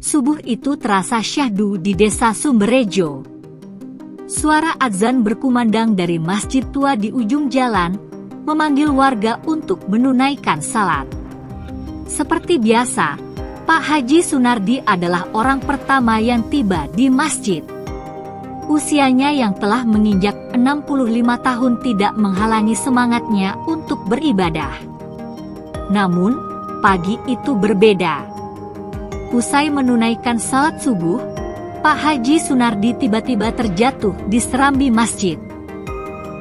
subuh itu terasa syahdu di desa Sumberrejo. Suara azan berkumandang dari masjid tua di ujung jalan, memanggil warga untuk menunaikan salat. Seperti biasa, Pak Haji Sunardi adalah orang pertama yang tiba di masjid. Usianya yang telah menginjak 65 tahun tidak menghalangi semangatnya untuk beribadah. Namun, pagi itu berbeda. Usai menunaikan salat subuh, Pak Haji Sunardi tiba-tiba terjatuh di serambi masjid.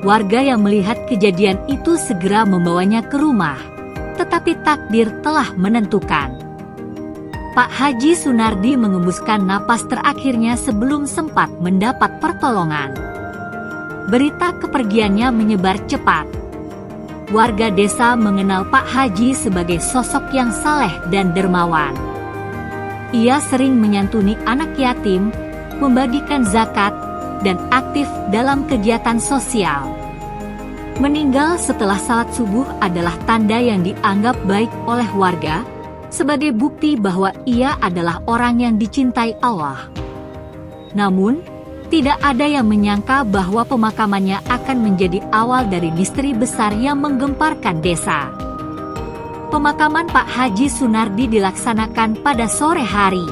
Warga yang melihat kejadian itu segera membawanya ke rumah, tetapi takdir telah menentukan. Pak Haji Sunardi mengembuskan napas terakhirnya sebelum sempat mendapat pertolongan. Berita kepergiannya menyebar cepat. Warga desa mengenal Pak Haji sebagai sosok yang saleh dan dermawan. Ia sering menyantuni anak yatim, membagikan zakat, dan aktif dalam kegiatan sosial. Meninggal setelah salat subuh adalah tanda yang dianggap baik oleh warga, sebagai bukti bahwa ia adalah orang yang dicintai Allah. Namun, tidak ada yang menyangka bahwa pemakamannya akan menjadi awal dari misteri besar yang menggemparkan desa. Pemakaman Pak Haji Sunardi dilaksanakan pada sore hari.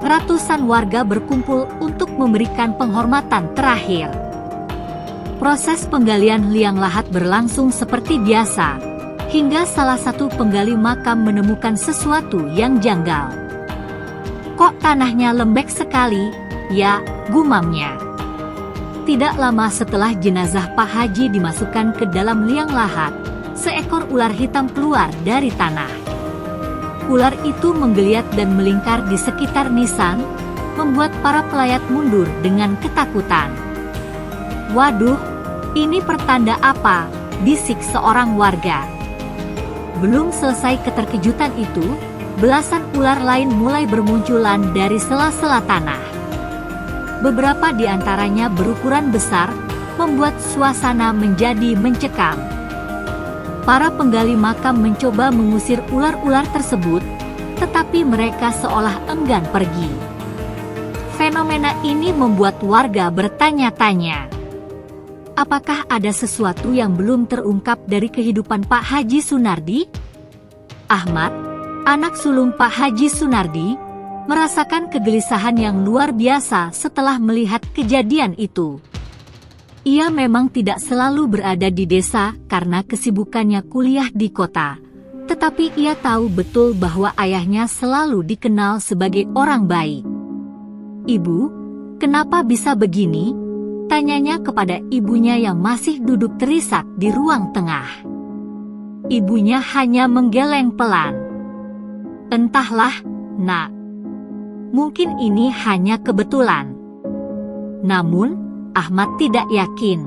Ratusan warga berkumpul untuk memberikan penghormatan terakhir. Proses penggalian liang lahat berlangsung seperti biasa, hingga salah satu penggali makam menemukan sesuatu yang janggal. "Kok tanahnya lembek sekali, ya?" gumamnya. Tidak lama setelah jenazah Pak Haji dimasukkan ke dalam liang lahat, seekor ular hitam keluar dari tanah. Ular itu menggeliat dan melingkar di sekitar nisan, membuat para pelayat mundur dengan ketakutan. "Waduh, ini pertanda apa?" bisik seorang warga. Belum selesai keterkejutan itu, belasan ular lain mulai bermunculan dari sela-sela tanah. Beberapa di antaranya berukuran besar, membuat suasana menjadi mencekam. Para penggali makam mencoba mengusir ular-ular tersebut, tetapi mereka seolah enggan pergi. Fenomena ini membuat warga bertanya-tanya. Apakah ada sesuatu yang belum terungkap dari kehidupan Pak Haji Sunardi? Ahmad, anak sulung Pak Haji Sunardi, merasakan kegelisahan yang luar biasa setelah melihat kejadian itu. Ia memang tidak selalu berada di desa karena kesibukannya kuliah di kota, tetapi ia tahu betul bahwa ayahnya selalu dikenal sebagai orang baik. "Ibu, kenapa bisa begini?" tanyanya kepada ibunya yang masih duduk terisak di ruang tengah. Ibunya hanya menggeleng pelan. "Entahlah, Nak. Mungkin ini hanya kebetulan." Namun, Ahmad tidak yakin.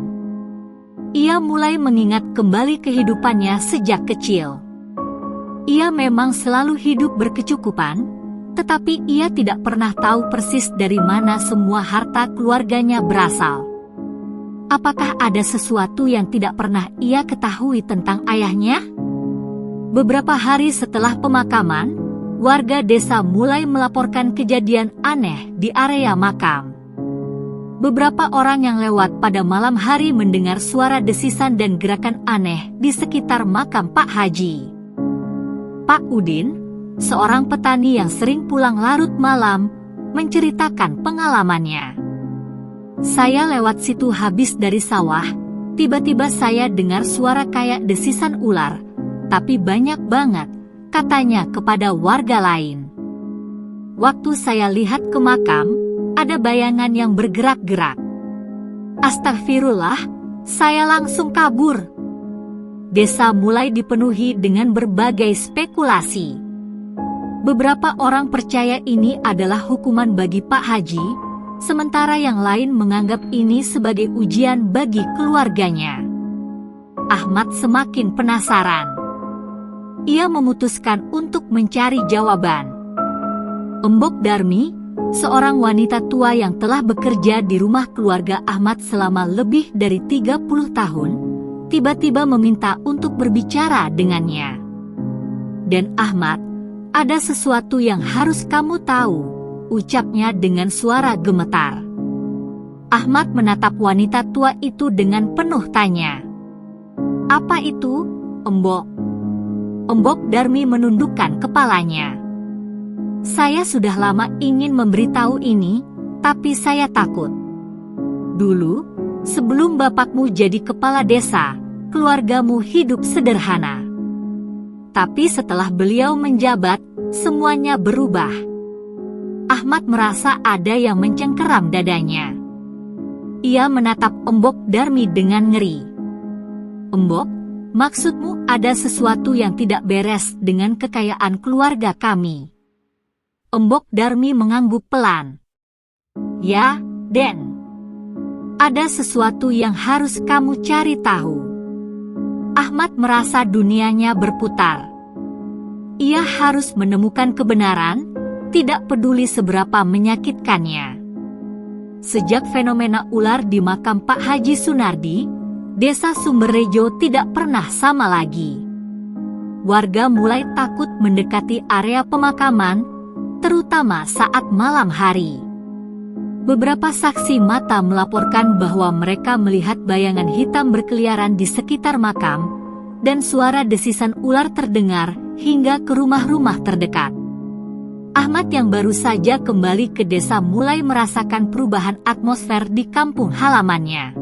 Ia mulai mengingat kembali kehidupannya sejak kecil. Ia memang selalu hidup berkecukupan, tetapi ia tidak pernah tahu persis dari mana semua harta keluarganya berasal. Apakah ada sesuatu yang tidak pernah ia ketahui tentang ayahnya? Beberapa hari setelah pemakaman, warga desa mulai melaporkan kejadian aneh di area makam. Beberapa orang yang lewat pada malam hari mendengar suara desisan dan gerakan aneh di sekitar makam Pak Haji. Pak Udin, seorang petani yang sering pulang larut malam, menceritakan pengalamannya. "Saya lewat situ habis dari sawah, tiba-tiba saya dengar suara kayak desisan ular, tapi banyak banget," katanya kepada warga lain. "Waktu saya lihat ke makam, ada bayangan yang bergerak-gerak. Astagfirullah, saya langsung kabur." Desa mulai dipenuhi dengan berbagai spekulasi. Beberapa orang percaya ini adalah hukuman bagi Pak Haji, sementara yang lain menganggap ini sebagai ujian bagi keluarganya. Ahmad semakin penasaran. Ia memutuskan untuk mencari jawaban. Embok Darmi, seorang wanita tua yang telah bekerja di rumah keluarga Ahmad selama lebih dari 30 tahun, tiba-tiba meminta untuk berbicara dengannya. Dan Ahmad, ada sesuatu yang harus kamu tahu, ucapnya dengan suara gemetar. Ahmad menatap wanita tua itu dengan penuh tanya. Apa itu, Embok? Embok Darmi menundukkan kepalanya. Saya sudah lama ingin memberitahu ini, tapi saya takut. Dulu, sebelum bapakmu jadi kepala desa, keluargamu hidup sederhana. Tapi setelah beliau menjabat, semuanya berubah. Ahmad merasa ada yang mencengkeram dadanya. Ia menatap Embok Darmi dengan ngeri. Embok, maksudmu ada sesuatu yang tidak beres dengan kekayaan keluarga kami? Embok Darmi mengangguk pelan. Ya, Den. Ada sesuatu yang harus kamu cari tahu. Ahmad merasa dunianya berputar. Ia harus menemukan kebenaran, tidak peduli seberapa menyakitkannya. Sejak fenomena ular di makam Pak Haji Sunardi, Desa Sumberrejo tidak pernah sama lagi. Warga mulai takut mendekati area pemakaman, terutama saat malam hari. Beberapa saksi mata melaporkan bahwa mereka melihat bayangan hitam berkeliaran di sekitar makam, dan suara desisan ular terdengar hingga ke rumah-rumah terdekat. Ahmad yang baru saja kembali ke desa mulai merasakan perubahan atmosfer di kampung halamannya.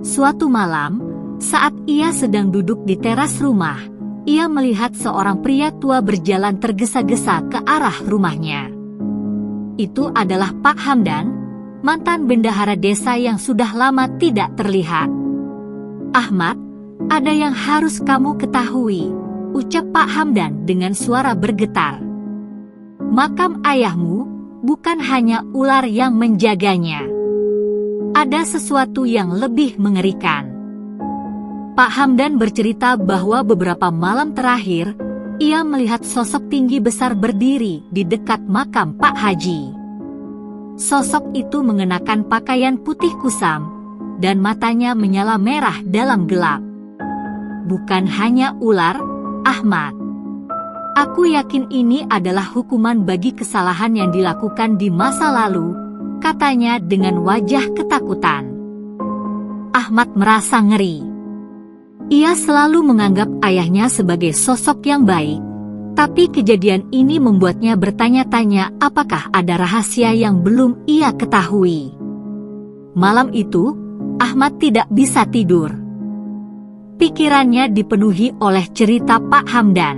Suatu malam, saat ia sedang duduk di teras rumah, ia melihat seorang pria tua berjalan tergesa-gesa ke arah rumahnya. Itu adalah Pak Hamdan, mantan bendahara desa yang sudah lama tidak terlihat. Ahmad, ada yang harus kamu ketahui, ucap Pak Hamdan dengan suara bergetar. Makam ayahmu bukan hanya ular yang menjaganya. Ada sesuatu yang lebih mengerikan. Pak Hamdan bercerita bahwa beberapa malam terakhir, ia melihat sosok tinggi besar berdiri di dekat makam Pak Haji. Sosok itu mengenakan pakaian putih kusam, dan matanya menyala merah dalam gelap. Bukan hanya ular, Ahmad. Aku yakin ini adalah hukuman bagi kesalahan yang dilakukan di masa lalu, katanya dengan wajah ketakutan. Ahmad merasa ngeri. Ia selalu menganggap ayahnya sebagai sosok yang baik, tapi kejadian ini membuatnya bertanya-tanya apakah ada rahasia yang belum ia ketahui. Malam itu, Ahmad tidak bisa tidur. Pikirannya dipenuhi oleh cerita Pak Hamdan.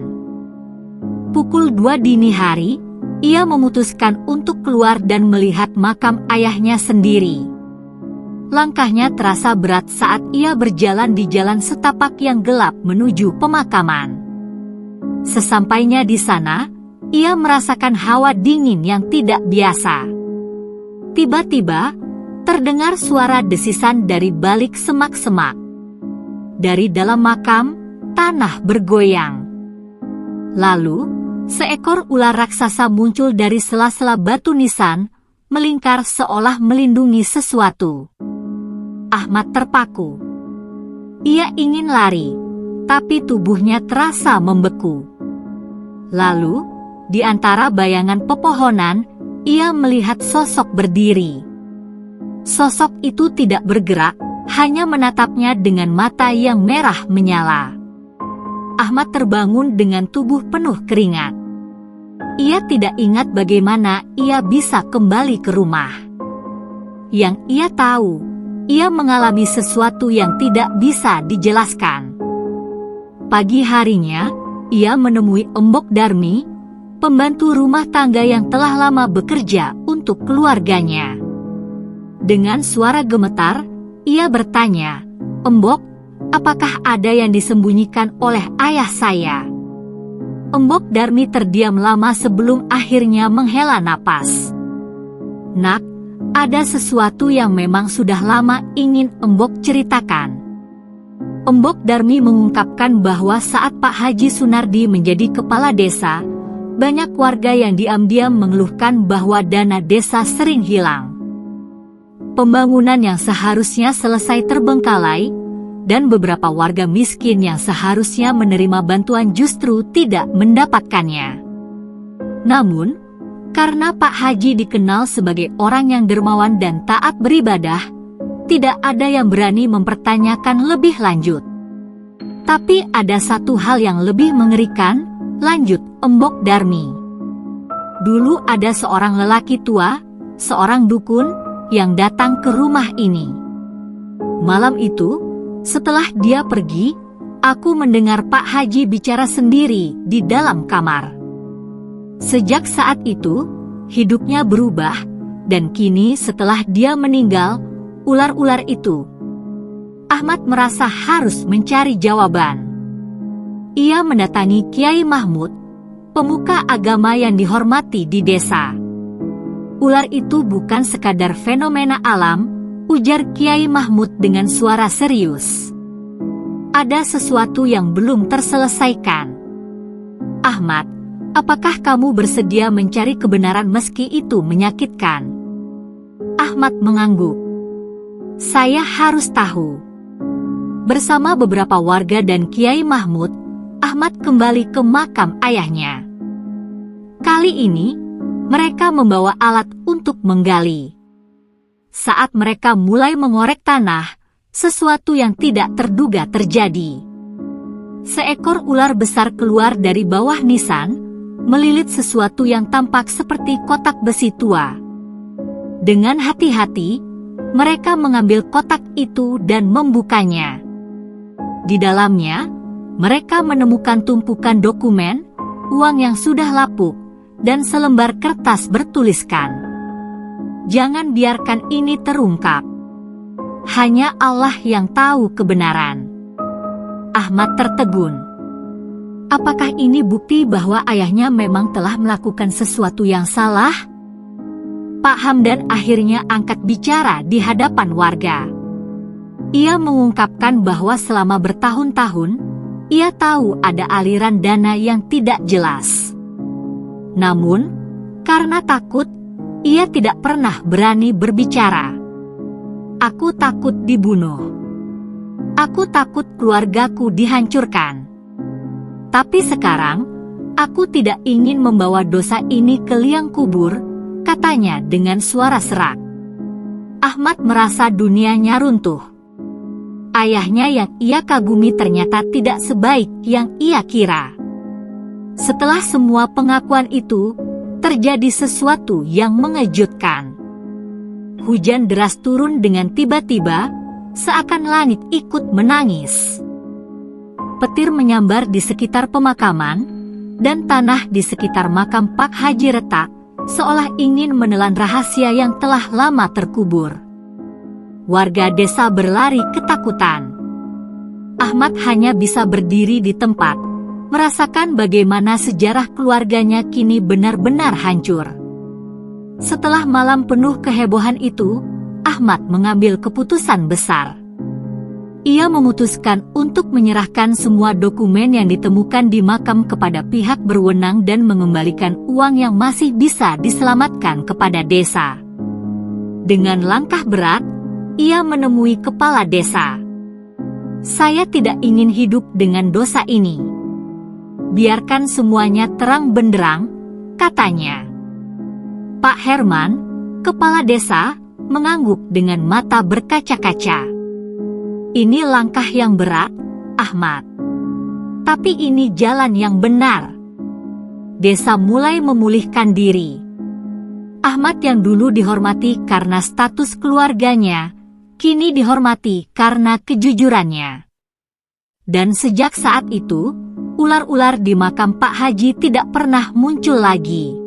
Pukul 2 dini hari, ia memutuskan untuk keluar dan melihat makam ayahnya sendiri. Langkahnya terasa berat saat ia berjalan di jalan setapak yang gelap menuju pemakaman. Sesampainya di sana, ia merasakan hawa dingin yang tidak biasa. Tiba-tiba, terdengar suara desisan dari balik semak-semak. Dari dalam makam, tanah bergoyang. Lalu, seekor ular raksasa muncul dari sela-sela batu nisan, melingkar seolah melindungi sesuatu. Ahmad terpaku. Ia ingin lari, tapi tubuhnya terasa membeku. Lalu, di antara bayangan pepohonan, ia melihat sosok berdiri. Sosok itu tidak bergerak, hanya menatapnya dengan mata yang merah menyala. Ahmad terbangun dengan tubuh penuh keringat. Ia tidak ingat bagaimana ia bisa kembali ke rumah. Yang ia tahu, ia mengalami sesuatu yang tidak bisa dijelaskan. Pagi harinya, ia menemui Embok Darmi, pembantu rumah tangga yang telah lama bekerja untuk keluarganya. Dengan suara gemetar, ia bertanya, "Embok, apakah ada yang disembunyikan oleh ayah saya?" Embok Darmi terdiam lama sebelum akhirnya menghela napas. "Nak, ada sesuatu yang memang sudah lama ingin Embok ceritakan." Embok Darmi mengungkapkan bahwa saat Pak Haji Sunardi menjadi kepala desa, banyak warga yang diam-diam mengeluhkan bahwa dana desa sering hilang. Pembangunan yang seharusnya selesai terbengkalai, dan beberapa warga miskin yang seharusnya menerima bantuan justru tidak mendapatkannya. Namun, karena Pak Haji dikenal sebagai orang yang dermawan dan taat beribadah, tidak ada yang berani mempertanyakan lebih lanjut. Tapi ada satu hal yang lebih mengerikan, lanjut Embok Darmi. Dulu ada seorang lelaki tua, seorang dukun, yang datang ke rumah ini. Malam itu, setelah dia pergi, aku mendengar Pak Haji bicara sendiri di dalam kamar. Sejak saat itu, hidupnya berubah, dan kini setelah dia meninggal, ular-ular itu. Ahmad merasa harus mencari jawaban. Ia mendatangi Kiai Mahmud, pemuka agama yang dihormati di desa. Ular itu bukan sekadar fenomena alam, ujar Kiai Mahmud dengan suara serius. Ada sesuatu yang belum terselesaikan. Ahmad, apakah kamu bersedia mencari kebenaran meski itu menyakitkan? Ahmad mengangguk. Saya harus tahu. Bersama beberapa warga dan Kiai Mahmud, Ahmad kembali ke makam ayahnya. Kali ini, mereka membawa alat untuk menggali. Saat mereka mulai mengorek tanah, sesuatu yang tidak terduga terjadi. Seekor ular besar keluar dari bawah nisan, melilit sesuatu yang tampak seperti kotak besi tua. Dengan hati-hati, mereka mengambil kotak itu dan membukanya. Di dalamnya, mereka menemukan tumpukan dokumen, uang yang sudah lapuk, dan selembar kertas bertuliskan, "Jangan biarkan ini terungkap. Hanya Allah yang tahu kebenaran." Ahmad tertegun. Apakah ini bukti bahwa ayahnya memang telah melakukan sesuatu yang salah? Pak Hamdan akhirnya angkat bicara di hadapan warga. Ia mengungkapkan bahwa selama bertahun-tahun, ia tahu ada aliran dana yang tidak jelas. Namun, karena takut, ia tidak pernah berani berbicara. Aku takut dibunuh. Aku takut keluargaku dihancurkan. Tapi sekarang, aku tidak ingin membawa dosa ini ke liang kubur, katanya dengan suara serak. Ahmad merasa dunianya runtuh. Ayahnya yang ia kagumi ternyata tidak sebaik yang ia kira. Setelah semua pengakuan itu, terjadi sesuatu yang mengejutkan. Hujan deras turun dengan tiba-tiba, seakan langit ikut menangis. Petir menyambar di sekitar pemakaman, dan tanah di sekitar makam Pak Haji retak, seolah ingin menelan rahasia yang telah lama terkubur. Warga desa berlari ketakutan. Ahmad hanya bisa berdiri di tempat, merasakan bagaimana sejarah keluarganya kini benar-benar hancur. Setelah malam penuh kehebohan itu, Ahmad mengambil keputusan besar. Ia memutuskan untuk menyerahkan semua dokumen yang ditemukan di makam kepada pihak berwenang dan mengembalikan uang yang masih bisa diselamatkan kepada desa. Dengan langkah berat, ia menemui kepala desa. Saya tidak ingin hidup dengan dosa ini. Biarkan semuanya terang benderang, katanya. Pak Herman, kepala desa, mengangguk dengan mata berkaca-kaca. Ini langkah yang berat, Ahmad. Tapi ini jalan yang benar. Desa mulai memulihkan diri. Ahmad yang dulu dihormati karena status keluarganya, kini dihormati karena kejujurannya. Dan sejak saat itu, ular-ular di makam Pak Haji tidak pernah muncul lagi.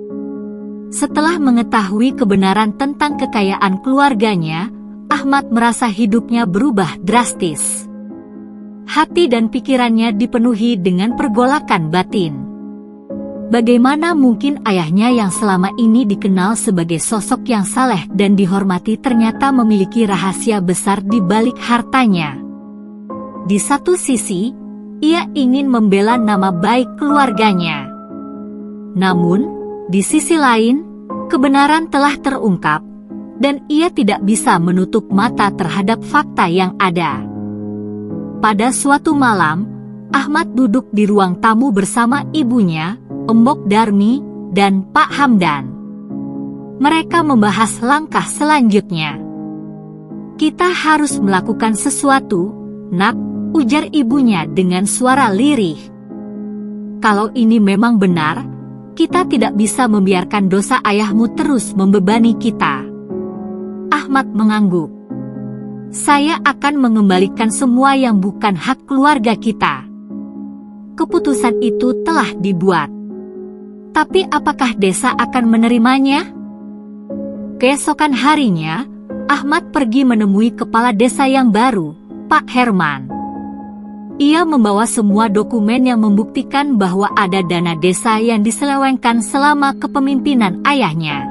Setelah mengetahui kebenaran tentang kekayaan keluarganya, Ahmad merasa hidupnya berubah drastis. Hati dan pikirannya dipenuhi dengan pergolakan batin. Bagaimana mungkin ayahnya yang selama ini dikenal sebagai sosok yang saleh dan dihormati ternyata memiliki rahasia besar di balik hartanya? Di satu sisi, ia ingin membela nama baik keluarganya. Namun, di sisi lain, kebenaran telah terungkap, dan ia tidak bisa menutup mata terhadap fakta yang ada. Pada suatu malam, Ahmad duduk di ruang tamu bersama ibunya, Embok Darmi, dan Pak Hamdan. Mereka membahas langkah selanjutnya. "Kita harus melakukan sesuatu, Nak," ujar ibunya dengan suara lirih. "Kalau ini memang benar, kita tidak bisa membiarkan dosa ayahmu terus membebani kita." Ahmad mengangguk. "Saya akan mengembalikan semua yang bukan hak keluarga kita. Keputusan itu telah dibuat. Tapi apakah desa akan menerimanya?" Keesokan harinya, Ahmad pergi menemui kepala desa yang baru, Pak Herman. Ia membawa semua dokumen yang membuktikan bahwa ada dana desa yang diselewengkan selama kepemimpinan ayahnya.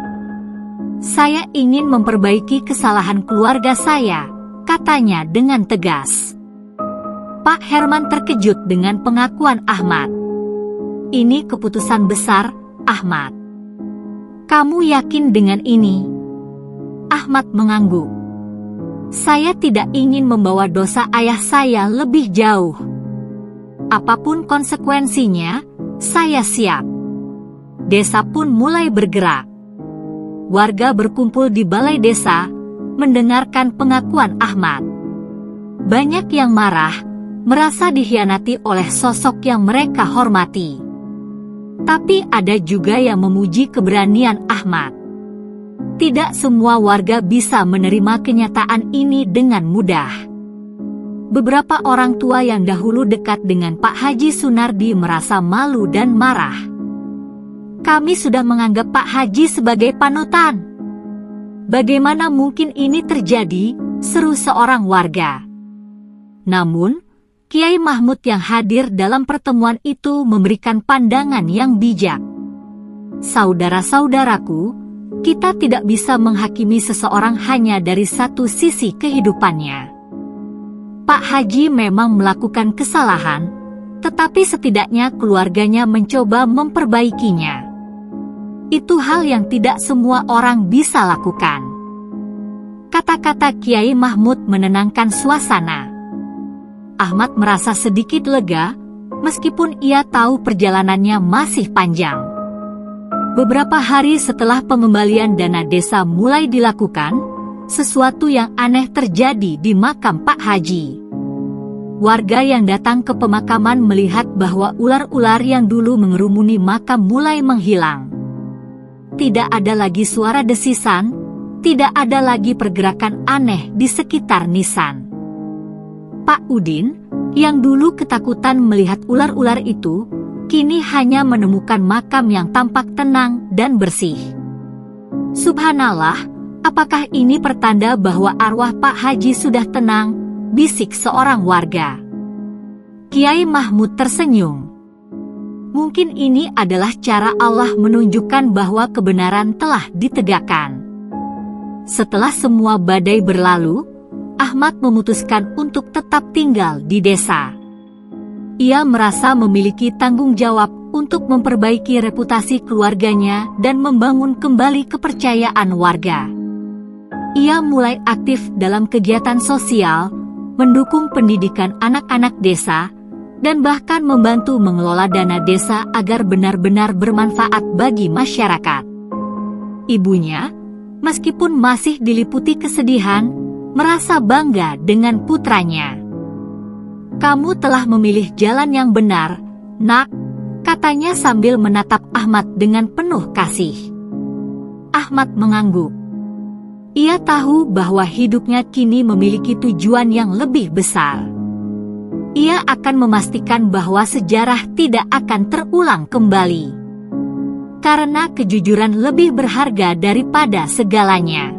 "Saya ingin memperbaiki kesalahan keluarga saya," katanya dengan tegas. Pak Herman terkejut dengan pengakuan Ahmad. "Ini keputusan besar, Ahmad. Kamu yakin dengan ini?" Ahmad mengangguk. "Saya tidak ingin membawa dosa ayah saya lebih jauh. Apapun konsekuensinya, saya siap." Desa pun mulai bergerak. Warga berkumpul di balai desa, mendengarkan pengakuan Ahmad. Banyak yang marah, merasa dikhianati oleh sosok yang mereka hormati. Tapi ada juga yang memuji keberanian Ahmad. Tidak semua warga bisa menerima kenyataan ini dengan mudah. Beberapa orang tua yang dahulu dekat dengan Pak Haji Sunardi merasa malu dan marah. "Kami sudah menganggap Pak Haji sebagai panutan. Bagaimana mungkin ini terjadi?" seru seorang warga. Namun, Kiai Mahmud yang hadir dalam pertemuan itu memberikan pandangan yang bijak. "Saudara-saudaraku, kita tidak bisa menghakimi seseorang hanya dari satu sisi kehidupannya. Pak Haji memang melakukan kesalahan, tetapi setidaknya keluarganya mencoba memperbaikinya. Itu hal yang tidak semua orang bisa lakukan." Kata-kata Kiai Mahmud menenangkan suasana. Ahmad merasa sedikit lega, meskipun ia tahu perjalanannya masih panjang. Beberapa hari setelah pengembalian dana desa mulai dilakukan, sesuatu yang aneh terjadi di makam Pak Haji. Warga yang datang ke pemakaman melihat bahwa ular-ular yang dulu mengerumuni makam mulai menghilang. Tidak ada lagi suara desisan, tidak ada lagi pergerakan aneh di sekitar nisan. Pak Udin, yang dulu ketakutan melihat ular-ular itu, kini hanya menemukan makam yang tampak tenang dan bersih. "Subhanallah, apakah ini pertanda bahwa arwah Pak Haji sudah tenang?" bisik seorang warga. Kiai Mahmud tersenyum. Mungkin ini adalah cara Allah menunjukkan bahwa kebenaran telah ditegakkan. Setelah semua badai berlalu, Ahmad memutuskan untuk tetap tinggal di desa. Ia merasa memiliki tanggung jawab untuk memperbaiki reputasi keluarganya dan membangun kembali kepercayaan warga. Ia mulai aktif dalam kegiatan sosial, mendukung pendidikan anak-anak desa, dan bahkan membantu mengelola dana desa agar benar-benar bermanfaat bagi masyarakat. Ibunya, meskipun masih diliputi kesedihan, merasa bangga dengan putranya. "Kamu telah memilih jalan yang benar, Nak," katanya sambil menatap Ahmad dengan penuh kasih. Ahmad mengangguk. Ia tahu bahwa hidupnya kini memiliki tujuan yang lebih besar. Ia akan memastikan bahwa sejarah tidak akan terulang kembali. Karena kejujuran lebih berharga daripada segalanya.